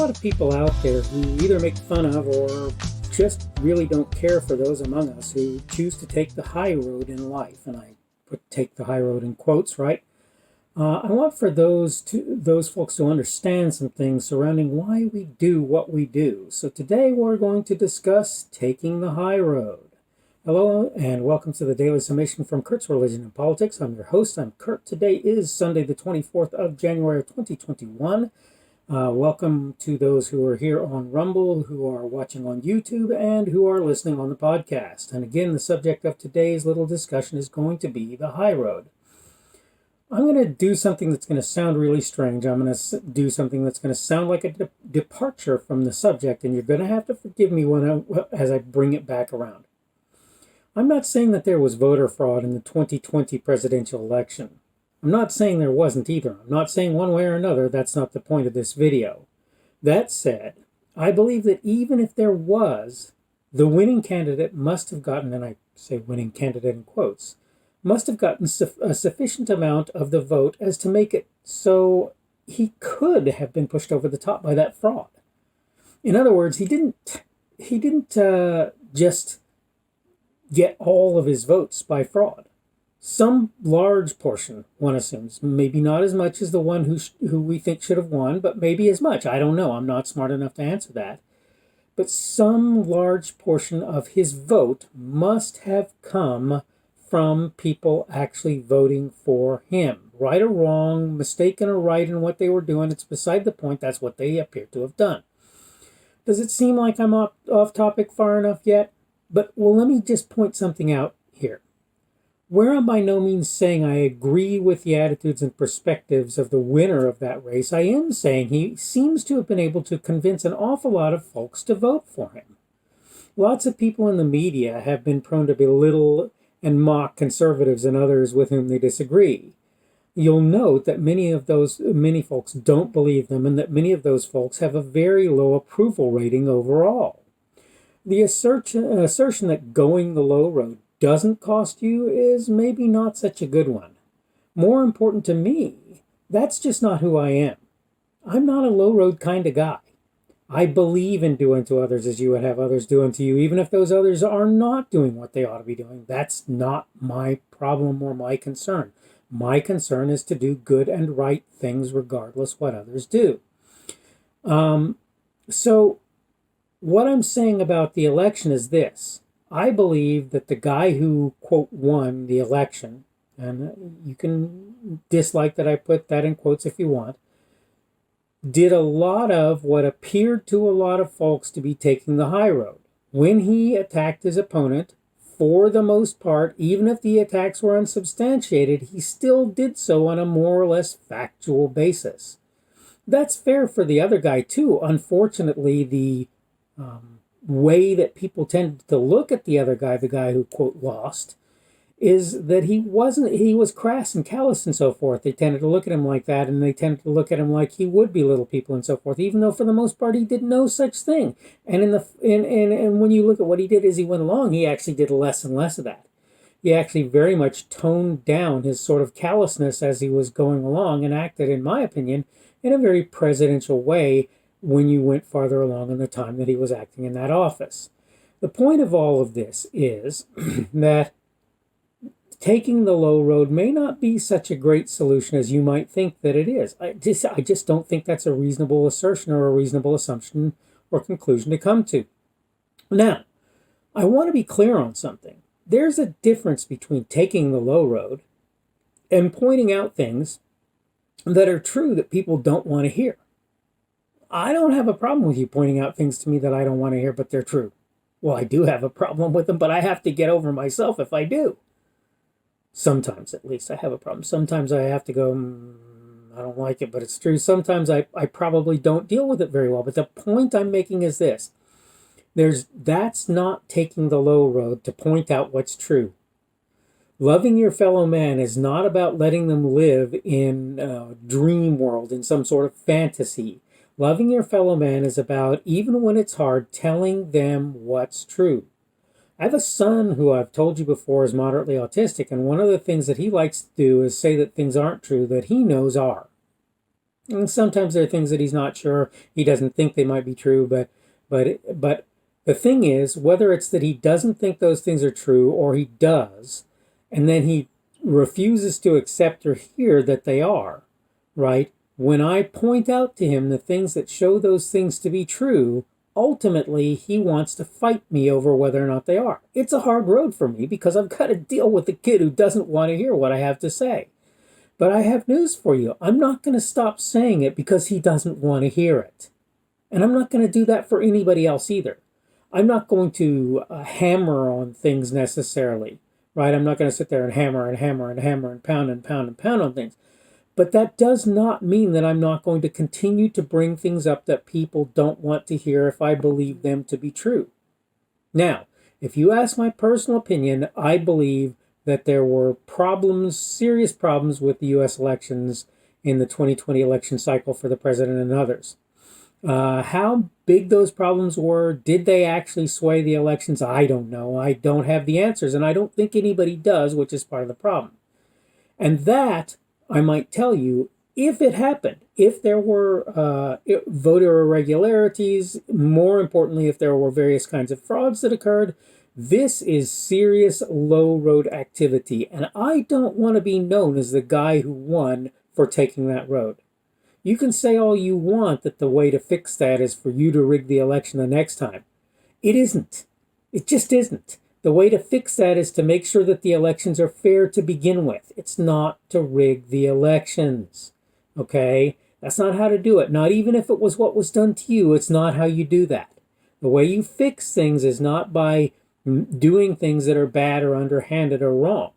lot of people out there who either make fun of or just really don't care for those among us who choose to take the high road in life. And I put take the high road in quotes, right? I want for those folks to understand some things surrounding why we do what we do. So today we're going to discuss taking the high road. Hello and welcome to the Daily Summation from Kurt's Religion and Politics. I'm your host. I'm Kurt. Today is Sunday, the 24th of January of 2021. Welcome to those who are here on Rumble, who are watching on YouTube, and who are listening on the podcast. And again, the subject of today's little discussion is going to be the high road. I'm going to do something that's going to sound really strange. I'm going to do something that's going to sound like a departure from the subject, and you're going to have to forgive me as I bring it back around. I'm not saying that there was voter fraud in the 2020 presidential election. I'm not saying there wasn't either. I'm not saying one way or another. That's not the point of this video. That said, I believe that even if there was, the winning candidate must have gotten, and I say winning candidate in quotes, must have gotten a sufficient amount of the vote as to make it so he could have been pushed over the top by that fraud. In other words, he didn't just get all of his votes by fraud. Some large portion, one assumes, maybe not as much as the one who we think should have won, but maybe as much. I don't know. I'm not smart enough to answer that. But some large portion of his vote must have come from people actually voting for him. Right or wrong, mistaken or right in what they were doing, it's beside the point. That's what they appear to have done. Does it seem like I'm off topic far enough yet? Well, let me just point something out here. Where I'm by no means saying I agree with the attitudes and perspectives of the winner of that race, I am saying he seems to have been able to convince an awful lot of folks to vote for him. Lots of people in the media have been prone to belittle and mock conservatives and others with whom they disagree. You'll note that many folks don't believe them, and that many of those folks have a very low approval rating overall. The assertion that going the low road doesn't cost you is maybe not such a good one. More important to me, that's just not who I am. I'm not a low road kind of guy. I believe in doing to others as you would have others do unto you, even if those others are not doing what they ought to be doing. That's not my problem or my concern. My concern is to do good and right things regardless what others do. So what I'm saying about the election is this. I believe that the guy who, quote, won the election, and you can dislike that I put that in quotes if you want, did a lot of what appeared to a lot of folks to be taking the high road. When he attacked his opponent, for the most part, even if the attacks were unsubstantiated, he still did so on a more or less factual basis. That's fair for the other guy too. Unfortunately, the way that people tend to look at the other guy, the guy who, quote, lost, is that he was crass and callous and so forth. They tended to look at him like that, and they tended to look at him like he would belittle people and so forth, even though for the most part he did no such thing. And when you look at what he did as he went along, he actually did less and less of that. He actually very much toned down his sort of callousness as he was going along and acted, in my opinion, in a very presidential way when you went farther along in the time that he was acting in that office. The point of all of this is that taking the low road may not be such a great solution as you might think that it is. I just don't think that's a reasonable assertion or a reasonable assumption or conclusion to come to. Now, I want to be clear on something. There's a difference between taking the low road and pointing out things that are true that people don't want to hear. I don't have a problem with you pointing out things to me that I don't want to hear, but they're true. Well, I do have a problem with them, but I have to get over myself if I do. Sometimes, at least, I have a problem. Sometimes I have to go, I don't like it, but it's true. Sometimes I probably don't deal with it very well. But the point I'm making is this. That's not taking the low road to point out what's true. Loving your fellow man is not about letting them live in a dream world, in some sort of fantasy. Loving your fellow man is about, even when it's hard, telling them what's true. I have a son who I've told you before is moderately autistic, and one of the things that he likes to do is say that things aren't true that he knows are. And sometimes there are things that he's not sure. He doesn't think they might be true, but the thing is, whether it's that he doesn't think those things are true or he does, and then he refuses to accept or hear that they are, right? When I point out to him the things that show those things to be true, ultimately he wants to fight me over whether or not they are. It's a hard road for me because I've got to deal with the kid who doesn't want to hear what I have to say. But I have news for you. I'm not going to stop saying it because he doesn't want to hear it. And I'm not going to do that for anybody else either. I'm not going to hammer on things necessarily, right? I'm not going to sit there and hammer and hammer and hammer and pound and pound and pound on things. But that does not mean that I'm not going to continue to bring things up that people don't want to hear if I believe them to be true. Now, if you ask my personal opinion, I believe that there were problems, serious problems with the U.S. elections in the 2020 election cycle for the president and others. How big those problems were, did they actually sway the elections? I don't know. I don't have the answers, and I don't think anybody does, which is part of the problem. And that, I might tell you, if it happened, if there were voter irregularities, more importantly, if there were various kinds of frauds that occurred, this is serious low road activity. And I don't want to be known as the guy who won for taking that road. You can say all you want that the way to fix that is for you to rig the election the next time. It isn't. It just isn't. The way to fix that is to make sure that the elections are fair to begin with. It's not to rig the elections. Okay? That's not how to do it. Not even if it was what was done to you, it's not how you do that. The way you fix things is not by doing things that are bad or underhanded or wrong.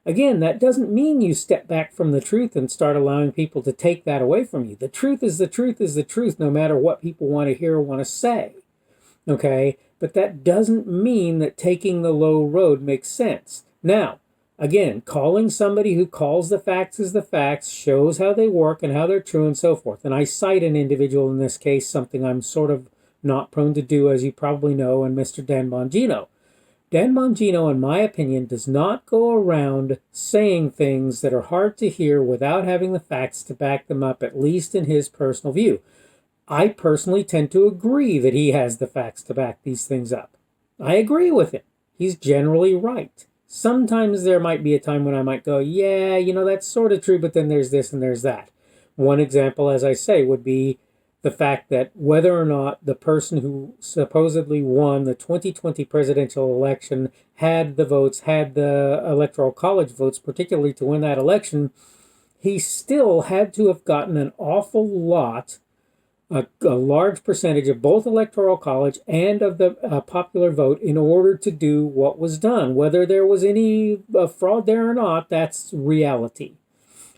Again, that doesn't mean you step back from the truth and start allowing people to take that away from you. The truth is the truth is the truth, no matter what people want to hear or want to say. Okay? But that doesn't mean that taking the low road makes sense. Now, again, calling somebody who calls the facts as the facts shows how they work and how they're true and so forth. And I cite an individual in this case, something I'm sort of not prone to do, as you probably know, and Mr. Dan Bongino. Dan Bongino, in my opinion, does not go around saying things that are hard to hear without having the facts to back them up, at least in his personal view. I personally tend to agree that he has the facts to back these things up. I agree with him. He's generally right. Sometimes there might be a time when I might go, yeah, that's sort of true, but then there's this and there's that. One example, as I say, would be the fact that whether or not the person who supposedly won the 2020 presidential election had the votes, had the electoral college votes, particularly to win that election, he still had to have gotten an awful lot, a large percentage of both electoral college and of the popular vote in order to do what was done. Whether there was any fraud there or not, that's reality.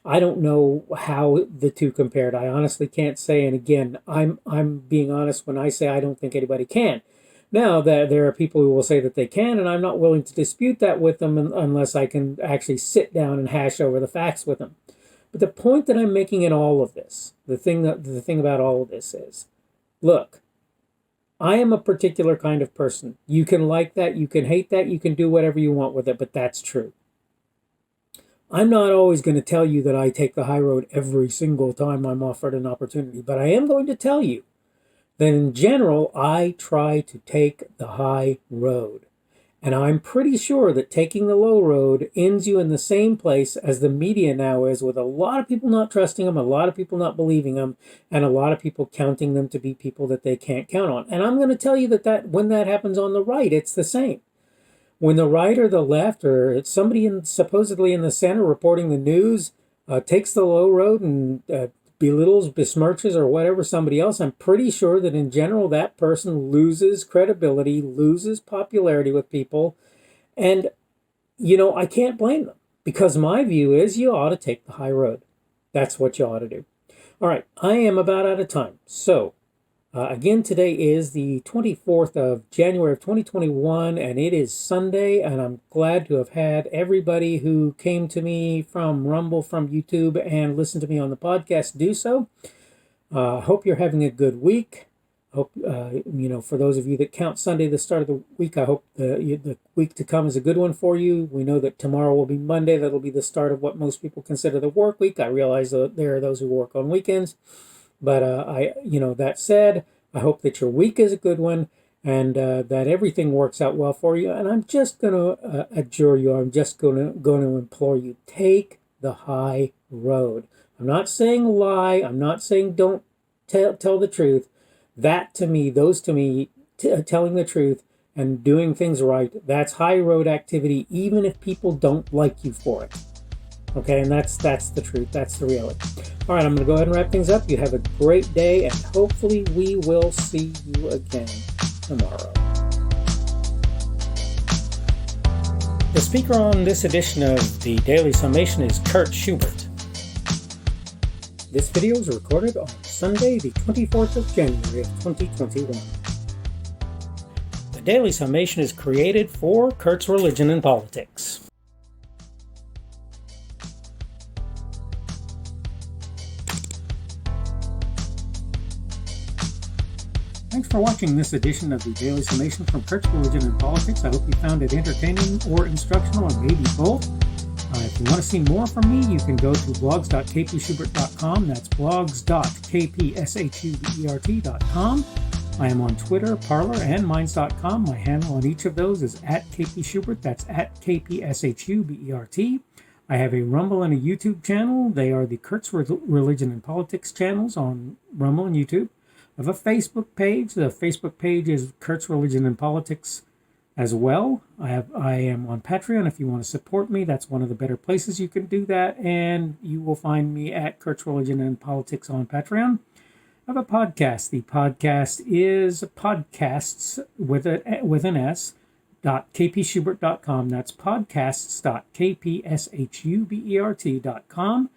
I don't know how the two compared. I honestly can't say. And again, I'm being honest when I say I don't think anybody can. Now, there are people who will say that they can, and I'm not willing to dispute that with them unless I can actually sit down and hash over the facts with them. But the point that I'm making in all of this, the thing about all of this is, look, I am a particular kind of person. You can like that, you can hate that, you can do whatever you want with it, but that's true. I'm not always going to tell you that I take the high road every single time I'm offered an opportunity, but I am going to tell you that in general, I try to take the high road. And I'm pretty sure that taking the low road ends you in the same place as the media now is, with a lot of people not trusting them, a lot of people not believing them, and a lot of people counting them to be people that they can't count on. And I'm going to tell you that when that happens on the right, it's the same. When the right or the left or it's somebody supposedly in the center reporting the news takes the low road and belittles, besmirches, or whatever somebody else, I'm pretty sure that in general that person loses credibility, loses popularity with people. And, I can't blame them, because my view is you ought to take the high road. That's what you ought to do. All right, I am about out of time. So, again, today is the 24th of January of 2021, and it is Sunday, and I'm glad to have had everybody who came to me from Rumble, from YouTube, and listened to me on the podcast do so. Hope you're having a good week. I hope, for those of you that count Sunday the start of the week, I hope the week to come is a good one for you. We know that tomorrow will be Monday. That'll be the start of what most people consider the work week. I realize that there are those who work on weekends. But that said, I hope that your week is a good one and that everything works out well for you. And I'm just going to adjure you, I'm just going to implore you, take the high road. I'm not saying lie. I'm not saying don't tell the truth. Those to me, telling the truth and doing things right, that's high road activity, even if people don't like you for it. Okay, and that's the truth. That's the reality. All right, I'm going to go ahead and wrap things up. You have a great day, and hopefully we will see you again tomorrow. The speaker on this edition of the Daily Summation is Kurt Schubert. This video was recorded on Sunday, the 24th of January of 2021. The Daily Summation is created for Kurt's Religion and Politics. Thanks for watching this edition of the Daily Summation from Kurt's Religion and Politics. I hope you found it entertaining or instructional, or maybe both. If you want to see more from me, you can go to blogs.kpschubert.com. That's blogs.kpschubert.com. I am on Twitter, Parler, and Minds.com. My handle on each of those is @kpschubert. That's @kpschubert. I have a Rumble and a YouTube channel. They are the Kurt's Religion and Politics channels on Rumble and YouTube. I have a Facebook page. The Facebook page is Kurt's Religion and Politics as well. I am on Patreon. If you want to support me, that's one of the better places you can do that. And you will find me at Kurt's Religion and Politics on Patreon. I have a podcast. The podcast is podcasts with an S. .kpschubert.com. That's podcasts.kpschubert.com.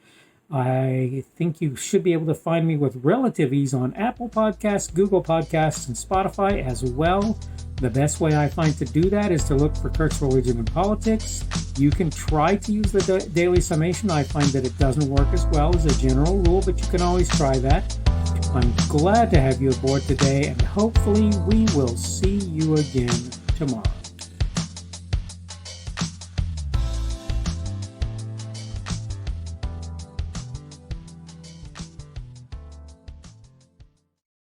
I think you should be able to find me with relative ease on Apple Podcasts, Google Podcasts, and Spotify as well. The best way I find to do that is to look for Kurt's Religion and Politics. You can try to use the Daily Summation. I find that it doesn't work as well as a general rule, but you can always try that. I'm glad to have you aboard today, and hopefully we will see you again tomorrow.